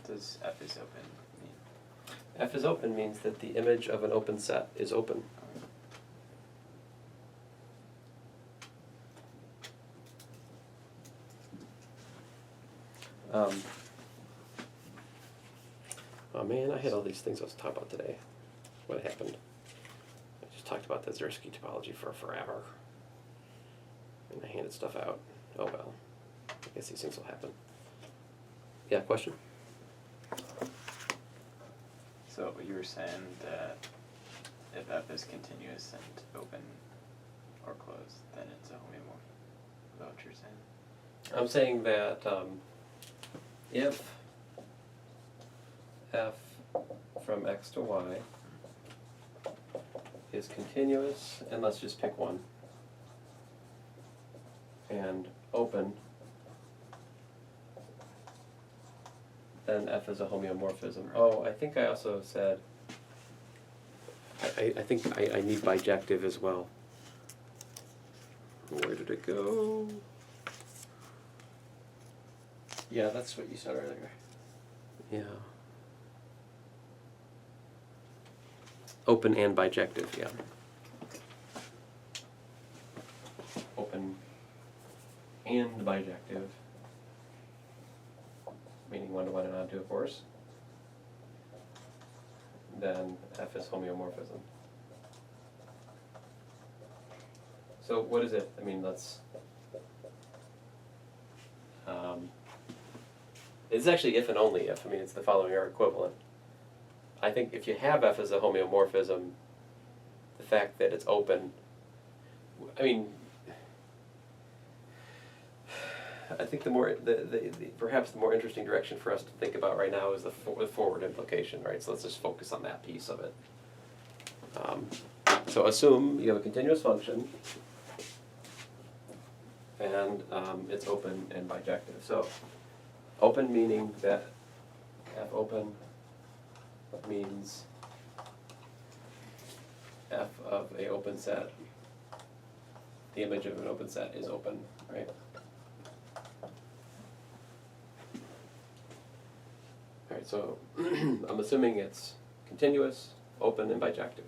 What does F is open mean? F is open means that the image of an open set is open. Oh man, I had all these things I was talking about today. What happened? I just talked about the Zariski topology for forever. And I handed stuff out. Oh well. I guess these things will happen. Yeah, question? So you were saying that if F is continuous and open or closed, then it's a homeomorph. Is that what you're saying? I'm saying that if F from X to Y is continuous, and let's just pick one, and open, then F is a homeomorphism. Oh, I think I also said, I think I need bijective as well. Where did it go? Yeah, that's what you said earlier. Yeah. Open and bijective, yeah. Open and bijective, meaning one-to-one and onto, of course. Then F is homeomorphism. So what is it? I mean, let's... it's actually if and only if. I mean, it's the following are equivalent. I think if you have F as a homeomorphism, the fact that it's open, I mean, I think perhaps the more interesting direction for us to think about right now is the forward implication, right? So let's just focus on that piece of it. So assume you have a continuous function, and it's open and bijective. So open meaning that F open means F of a open set, the image of an open set is open, right? All right, so I'm assuming it's continuous, open, and bijective.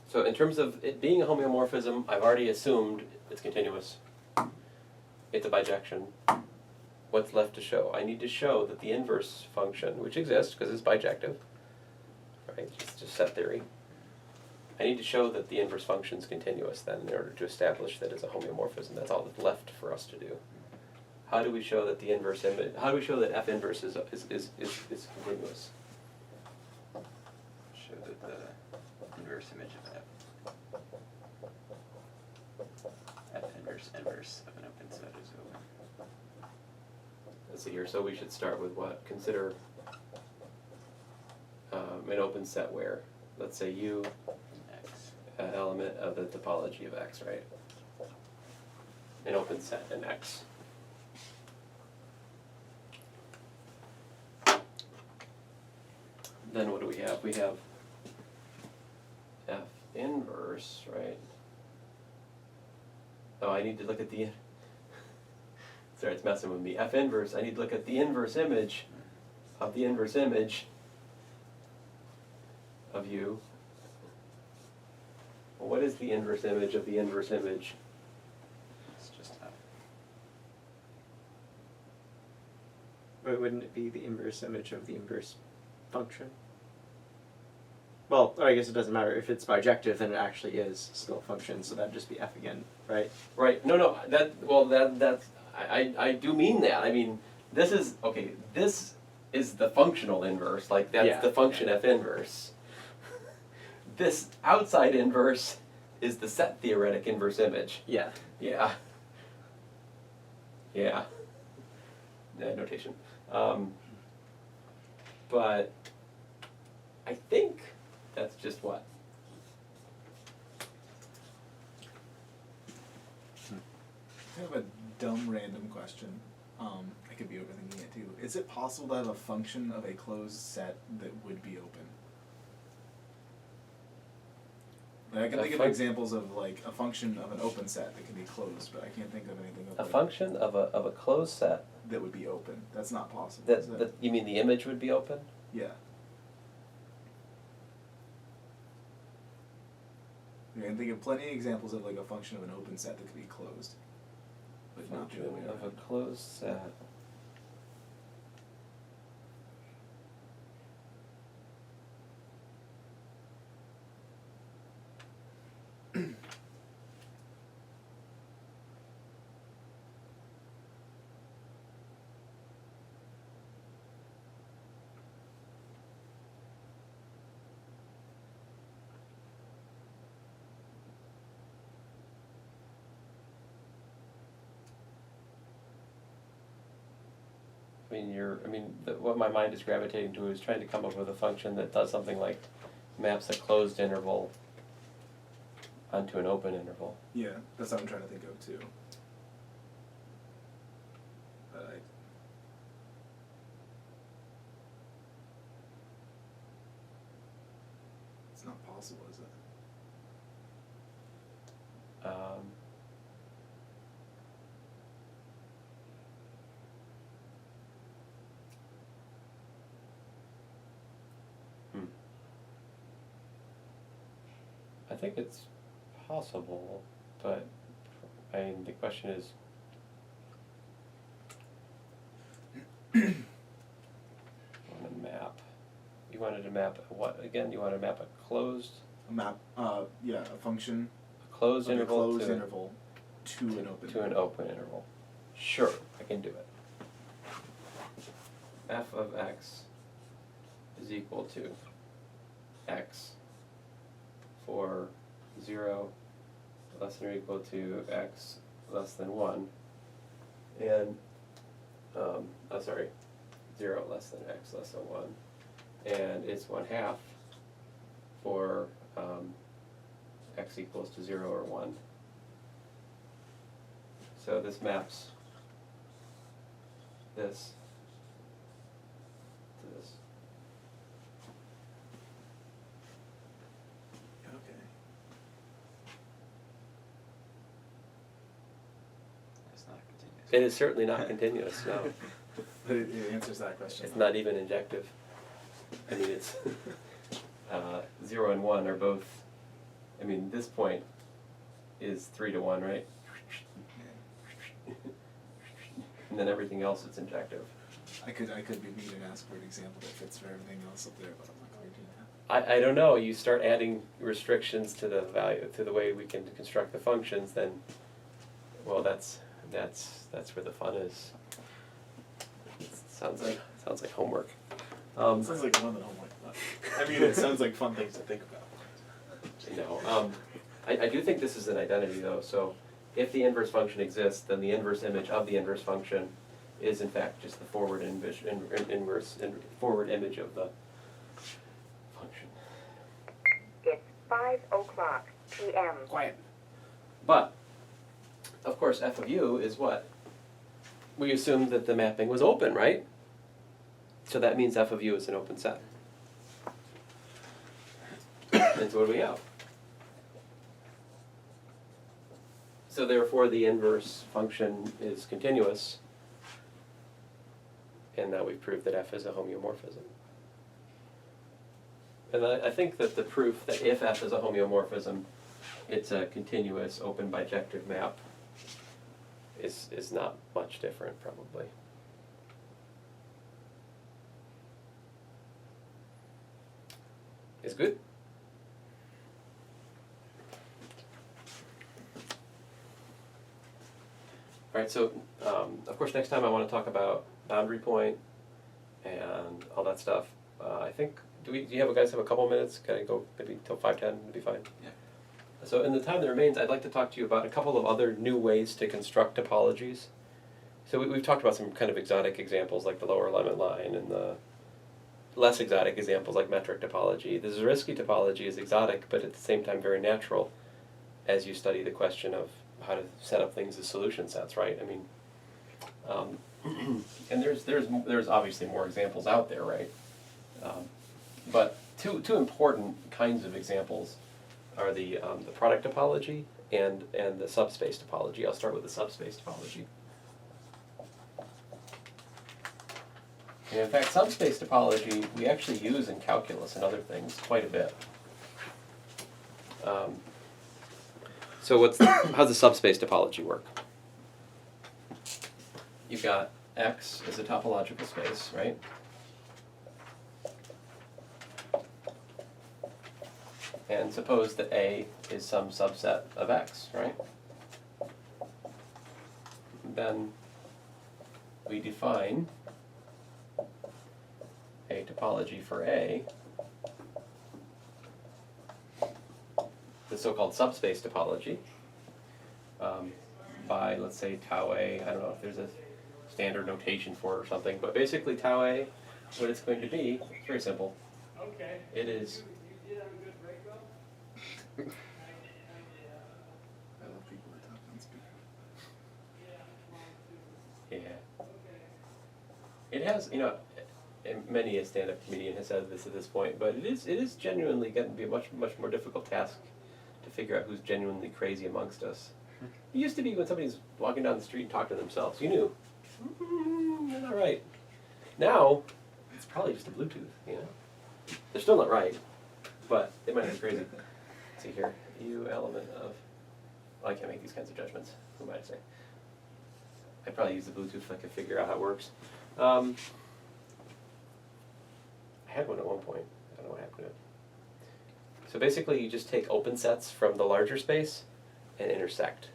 So in terms of it being a homeomorphism, I've already assumed it's continuous. It's a bijection. What's left to show? I need to show that the inverse function, which exists because it's bijective, right? It's just set theory. I need to show that the inverse function is continuous then in order to establish that it's a homeomorphism. That's all that's left for us to do. How do we show that the inverse image? How do we show that F inverse is continuous? Show that the inverse image of F inverse of an open set is open. Let's see here. So we should start with what? Consider an open set where, let's say U, X. an element of the topology of X, right? An open set in X. Then what do we have? We have F inverse, right? Oh, I need to look at the... Sorry, it's messing with me. F inverse, I need to look at the inverse image of the inverse image of U. Well, what is the inverse image of the inverse image? It's just F. But wouldn't it be the inverse image of the inverse function? Well, I guess it doesn't matter. If it's bijective, then it actually is still a function, so that'd just be F again, right? Right. No. That's I do mean that. I mean, this is okay. This is the functional inverse. Like that's the function F inverse. This outside inverse is the set theoretic inverse image. Yeah. Yeah. Yeah. Notation. But I think that's just what. I have a dumb random question. I could be overthinking it too. Is it possible to have a function of a closed set that would be open? Like, I can A think of func- examples of like a function of an open set that can be closed, but I can't think of anything of A like, function of a closed set, that would be open. That's not possible. is it? that, you mean the image would be open? Yeah. I can think of plenty of examples of like a function of an open set that could be closed. But not the Function other way of a around. closed set. What my mind is gravitating to is trying to come up with a function that does something like maps a closed interval onto an open interval. Yeah, that's what I'm trying to think of too. But it's not possible, is it? I think it's possible, but the question is, on a map, you wanted to map what again? You want to map a closed A map, yeah, a function closed of interval a closed to interval to an open to an interval. open interval. Sure, I can do it. F of x is equal to x for 0 less than or equal to x less than 1, and 0 less than x less than 1, and it's 1/2 for x equals to 0 or 1. So this maps this to this. Okay. It's not continuous. It is certainly not continuous, no. But it answers that question. It's not even injective. I mean, it's 0 and 1 are both, this point is 3 to 1, right? And then everything else is injective. I could be mean and ask for an example that fits for everything else up there, but I'm not going to do that. I don't know, you start adding restrictions to the value, to the way we can construct the functions, then, well, that's where the fun is. It sounds like homework. It sounds like fun than homework, but it sounds like fun things to think about. I do think this is an identity though, so if the inverse function exists, then the inverse image of the inverse function is in fact just the forward image of the function. It's 5:00 p.m. Quiet. But, of course, f of u is what? We assumed that the mapping was open, right? So that means f of u is an open set. And so what do we have? So therefore the inverse function is continuous, and now we've proved that f is a homeomorphism. And I think that the proof that if f is a homeomorphism, it's a continuous open bijective map is not much different, probably. Is good? All right, so of course next time I want to talk about boundary point and all that stuff. I think, do you guys have a couple minutes? Can I go maybe till 5:10? It'd be fine. Yeah. So in the time that remains, I'd like to talk to you about a couple of other new ways to construct topologies. So we've talked about some kind of exotic examples like the lower limit line, and the less exotic examples like metric topology. The Zariski topology is exotic, but at the same time very natural as you study the question of how to set up things as solution sets, right? And there's obviously more examples out there, right? But two important kinds of examples are the product topology and the subspace topology. I'll start with the subspace topology. And in fact, subspace topology we actually use in calculus and other things quite a bit. So how's the subspace topology work? You've got X is a topological space, right? And suppose that A is some subset of X, right? Then we define a topology for A, the so-called subspace topology, by, let's say, tau A. I don't know if there's a standard notation for it or something, but basically tau A, what it's going to be, it's very simple. Okay. It is You did have a good break, though? I love people that talk on speaker. Yeah. It has, you know, many a stand-up comedian has said this at this point, but it is genuinely going to be a much more difficult task to figure out who's genuinely crazy amongst us. It used to be when somebody's walking down the street and talking to themselves, you knew, they're not right. Now, it's probably just a Bluetooth, you know? They're still not right, but they might be crazy. Let's see here, U element of, well, I can't make these kinds of judgments, who might I say? I'd probably use the Bluetooth if I could figure out how it works. I had one at one point, I don't know what happened to it. So basically you just take open sets from the larger space and intersect.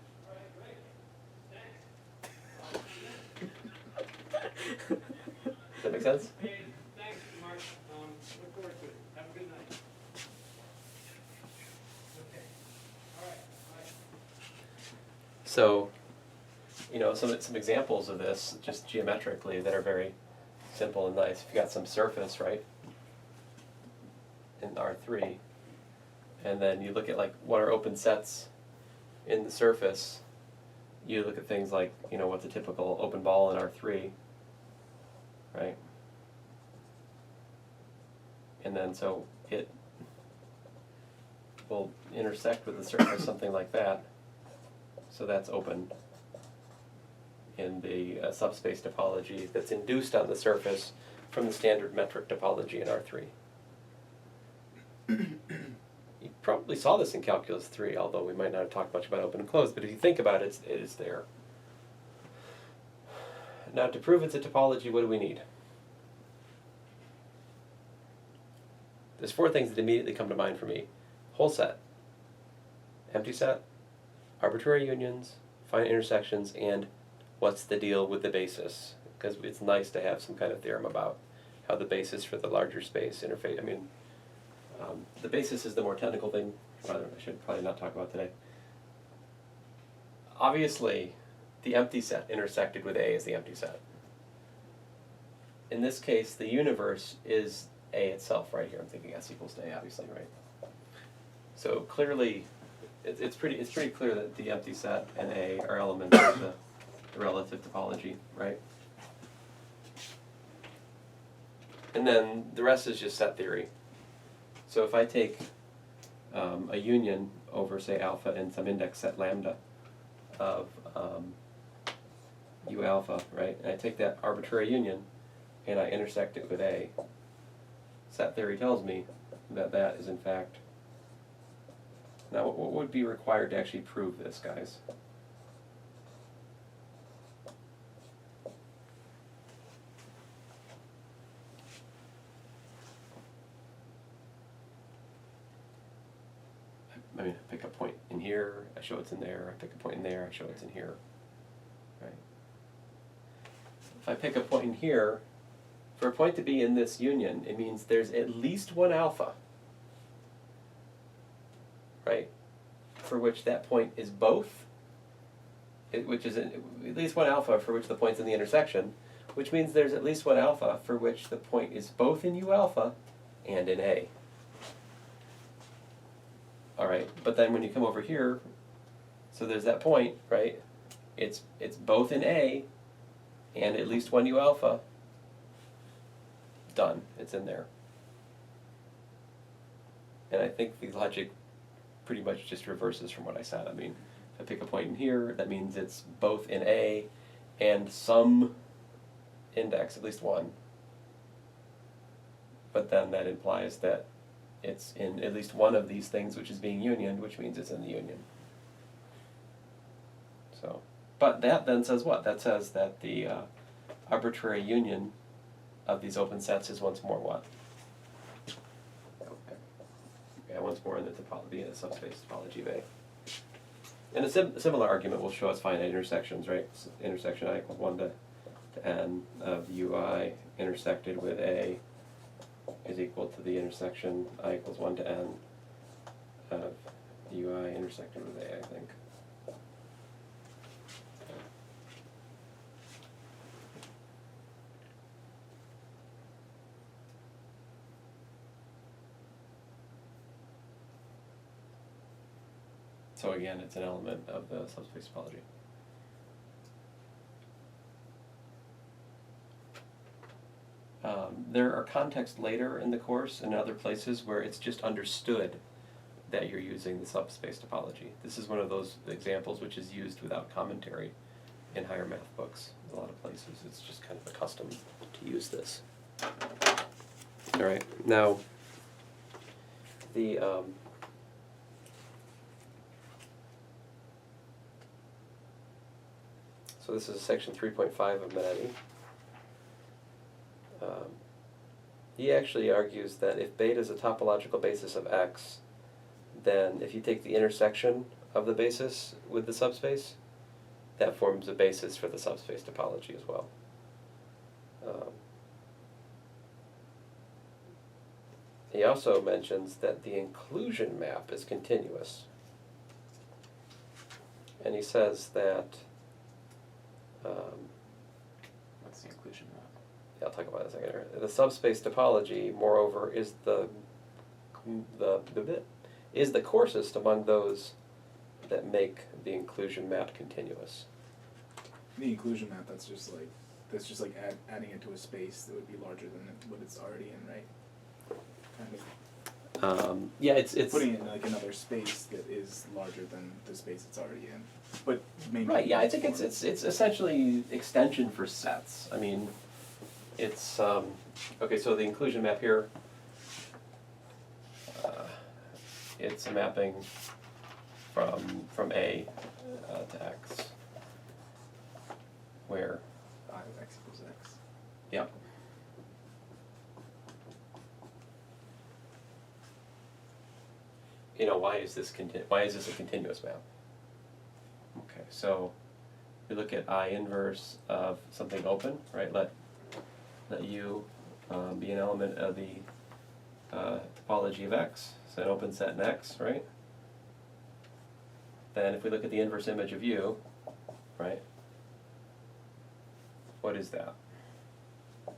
Does that make sense? Hey, thanks, Mark. Look forward to it. Have a good night. Okay. All right. Bye. So, you know, some examples of this, just geometrically, that are very simple and nice. If you got some surface, right, in R3, and then you look at like what are open sets in the surface, you look at things like, you know, what's a typical open ball in R3, right? And then so it will intersect with the surface, something like that. So that's open in the subspace topology that's induced on the surface from the standard metric topology in R3. You probably saw this in Calculus 3, although we might not have talked much about open and closed, but if you think about it, it is there. Now, to prove it's a topology, what do we need? There's four things that immediately come to mind for me. Whole set, empty set, arbitrary unions, finite intersections, and what's the deal with the basis? Because it's nice to have some kind of theorem about how the basis for the larger space interface. I mean, the basis is the more technical thing. I should probably not talk about today. Obviously, the empty set intersected with A is the empty set. In this case, the universe is A itself right here. I'm thinking S equals to A, obviously, right? So clearly, it's pretty clear that the empty set and A are elements of the relative topology, right? And then the rest is just set theory. So if I take a union over, say, alpha and some index set lambda of U alpha, right? And I take that arbitrary union and I intersect it with A, set theory tells me that that is in fact. Now, what would be required to actually prove this, guys? I mean, I pick a point in here, I show it's in there. I pick a point in there, I show it's in here. Right? If I pick a point in here, for a point to be in this union, it means there's at least one alpha, right? For which that point is both, which is at least one alpha for which the point's in the intersection, which means there's at least one alpha for which the point is both in U alpha and in A. All right, but then when you come over here, so there's that point, right? It's both in A and at least one U alpha. Done, it's in there. And I think the logic pretty much just reverses from what I said. I mean, if I pick a point in here, that means it's both in A and some index, at least one. But then that implies that it's in at least one of these things which is being unioned, which means it's in the union. So, but that then says what? That says that the arbitrary union of these open sets is once more what? Yeah, once more in the topology, in the subspace topology of A. And a similar argument will show us finite intersections, right? So intersection I equals 1 to n of ui intersected with A is equal to the intersection I equals 1 to n of ui intersected with A, I think. So again, it's an element of the subspace topology. There are contexts later in the course and other places where it's just understood that you're using the subspace topology. This is one of those examples which is used without commentary in higher math books. In a lot of places, it's just kind of a custom to use this. All right, now the so this is section 3.5 of Manetti. He actually argues that if beta is a topological basis of X, then if you take the intersection of the basis with the subspace, that forms a basis for the subspace topology as well. He also mentions that the inclusion map is continuous. And he says that What's the inclusion map? yeah, I'll talk about it in a second here. The subspace topology, moreover, is the coarsest among those that make the inclusion map continuous. The inclusion map, that's just like adding it to a space that would be larger than what it's already in, right? Kind of Yeah, it's putting it in like another space that is larger than the space it's already in, but maybe right. Yeah, I think it's essentially extension for sets. I mean, it's okay. So the inclusion map here, it's a mapping from A to X, where I of X equals X. yeah. You know, why is this a continuous map? Okay, so we look at I inverse of something open, right? Let U be an element of the topology of X, so an open set in X, right? Then if we look at the inverse image of U, right? What is that?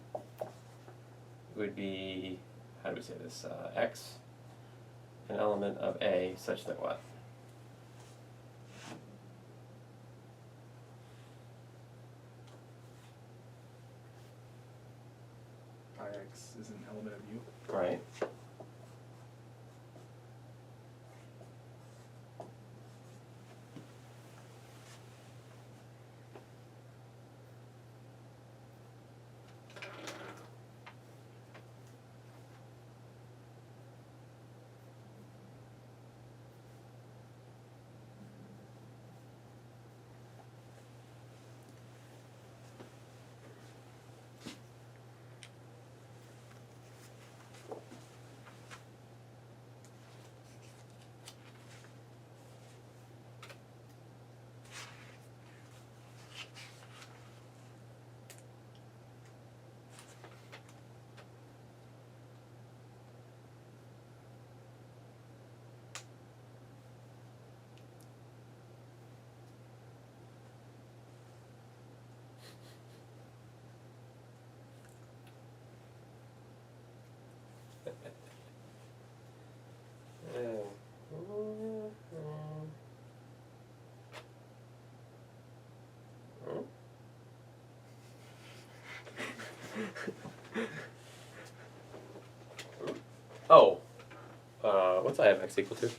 It would be, how do we say this, X, an element of A such that what? Ix is an element of U. Right. Oh, what's I of X equal to?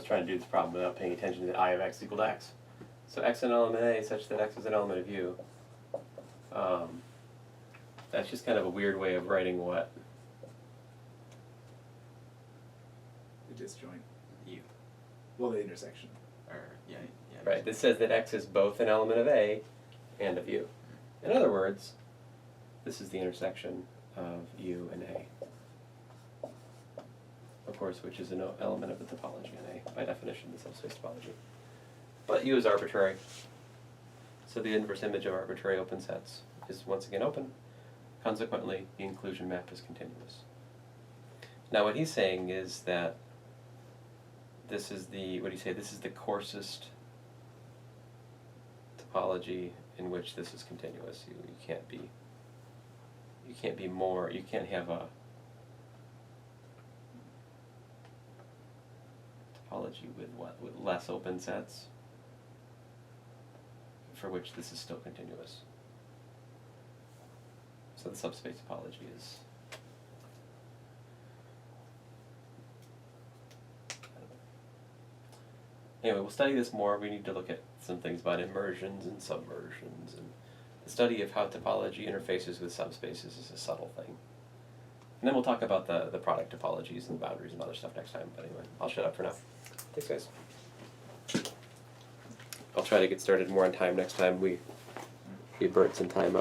was trying to do this problem without paying attention that I of x equal to x. So x is an element of A such that x is an element of U. That's just kind of a weird way of writing what? The disjoint. U. Well, the intersection. Or, yeah. Right, this says that x is both an element of A and of U. In other words, this is the intersection of U and A. Of course, which is an element of the topology in A, by definition, the subspace topology. But U is arbitrary. So the inverse image of arbitrary open sets is once again open. Consequently, the inclusion map is continuous. Now what he's saying is that this is the, what do you say, this is the coarsest topology in which this is continuous. You can't be more, you can't have a topology with what? With less open sets for which this is still continuous. So the subspace topology is anyway, we'll study this more. We need to look at some things about immersions and submersions, and the study of how topology interfaces with subspaces is a subtle thing. And then we'll talk about the product topologies and boundaries and other stuff next time. But anyway, I'll shut up for now. Thanks, guys. I'll try to get started more on time next time. We burnt some time